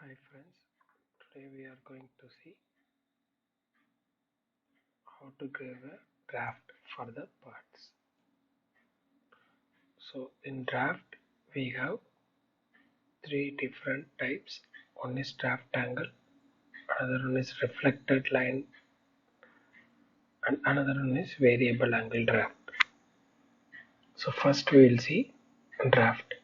Hi friends, today we are going to see how to give a draft for the parts. So in draft we have three different types. One is draft angle, another one is reflected line, and another one is variable angle draft. So first we will see draft.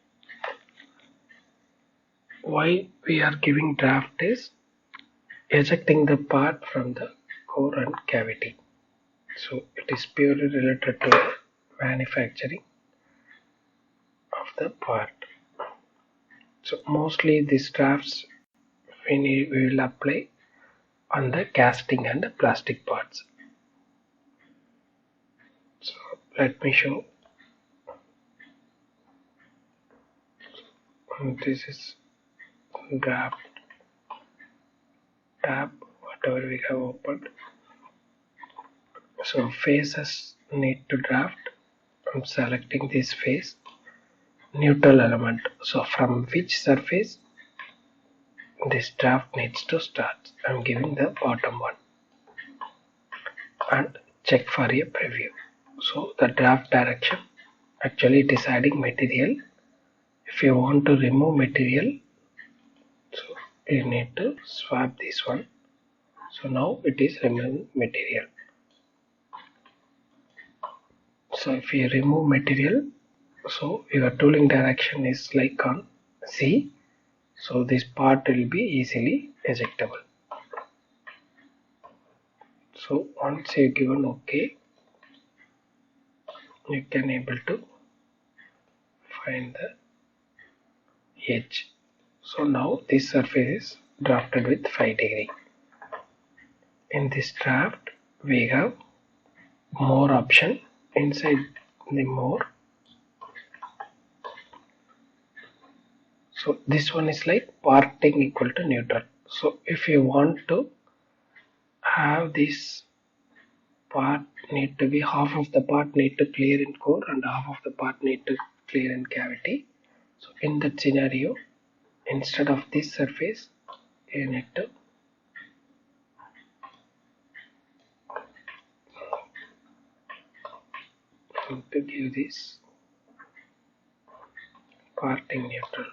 Why we are giving draft is ejecting the part from the core and cavity. So it is purely related to the manufacturing of the part. So mostly these drafts we will apply on the casting and the plastic parts. So let me show. This is draft tab, whatever we have opened. So faces need to draft. I'm selecting this face, neutral element. So from which surface this draft needs to start. I'm giving the bottom one and check for a preview. So the draft direction actually deciding material. If you want to remove material, so you need to swap this one. So now it is removing material. So if you remove material, so your tooling direction is like on C. So this part will be easily ejectable. So once you given OK, you can able to find the edge. So now this surface is drafted with 5 degree. In this draft we have more option. Inside the more, so this one is like parting equal to neutral. So if you want to have this part need to be half of the part need to clear in core and half of the part need to clear in cavity. So in that scenario, instead of this surface, you need to give this parting neutral.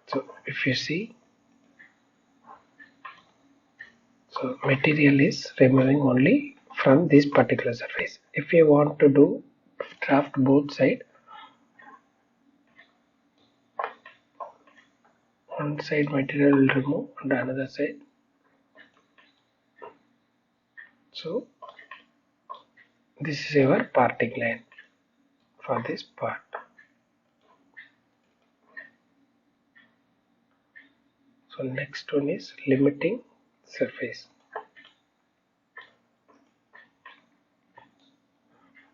So if you see, so material is removing only from this particular surface. If you want to do draft both side, one side material will remove and another side. So this is your parting line for this part. So next one is limiting surface.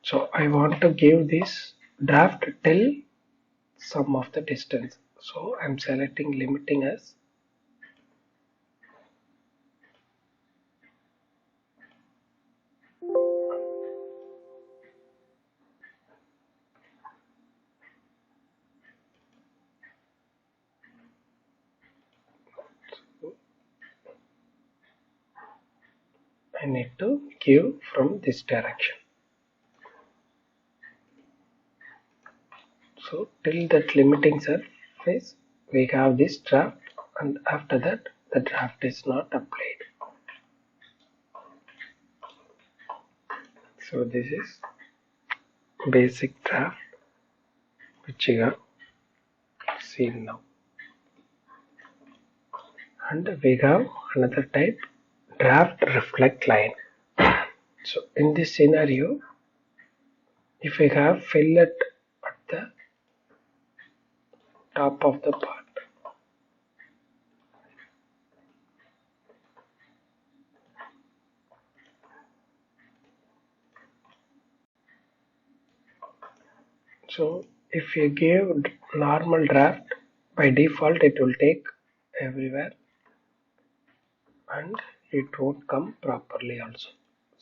So I want to give this draft till some of the distance. So I'm selecting limiting as I need to give from this direction. So till that limiting surface we have this draft, and after that the draft is not applied. So this is basic draft which you have seen now. And we have another type, draft reflect line. So in this scenario, if we have fillet at the top of the part, so if you give normal draft, by default it will take everywhere and it won't come properly also.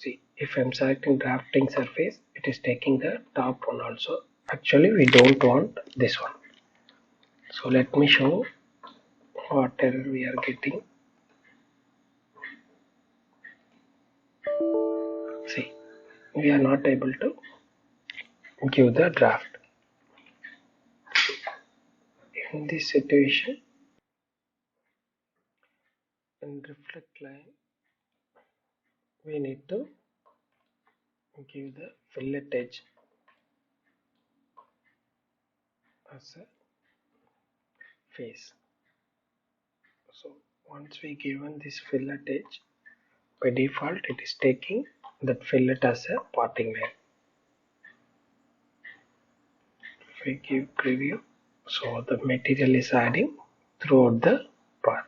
See, if I'm selecting drafting surface, it is taking the top one also. Actually, we don't want this one. So let me show what error we are getting. See, we are not able to give the draft. In this situation, in reflect line, we need to give the fillet edge as a face. So once we given this fillet edge, by default it is taking that fillet as a parting line. If we give preview, so the material is adding throughout the part.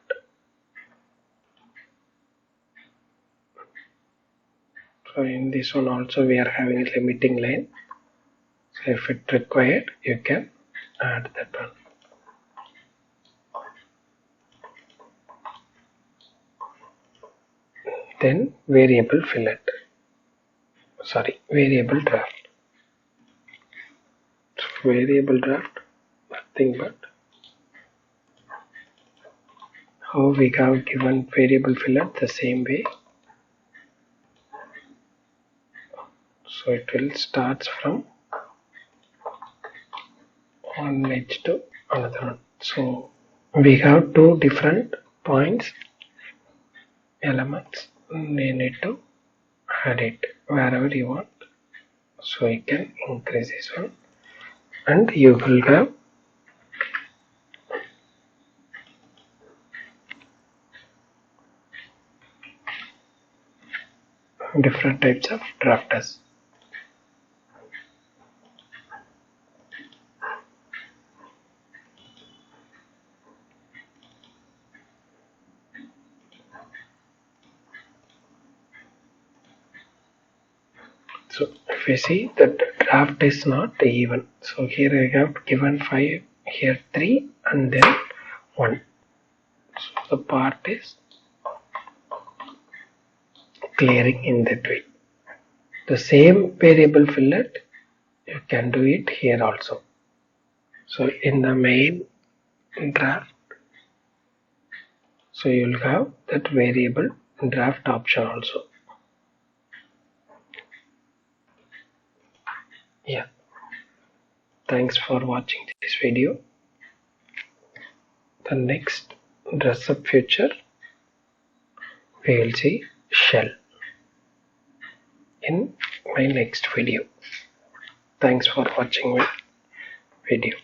So in this one also we are having a limiting line. So if it required, you can add that one. Then variable fillet. Variable draft. So variable draft, nothing but how we have given variable fillet the same way. So it will start from one edge to another one. So we have two different points, elements. We need to add it wherever you want. So you can increase this one, and you will have different types of drafters. So if you see that draft is not even, so here I have given 5, here 3, and then 1. So the part is clearing in that way. The same variable fillet, you can do it here also. So in the main draft, so you will have that variable draft option also. Yeah. Thanks for watching this video. The next dress up feature, we will see shell in my next video. Thanks for watching my video.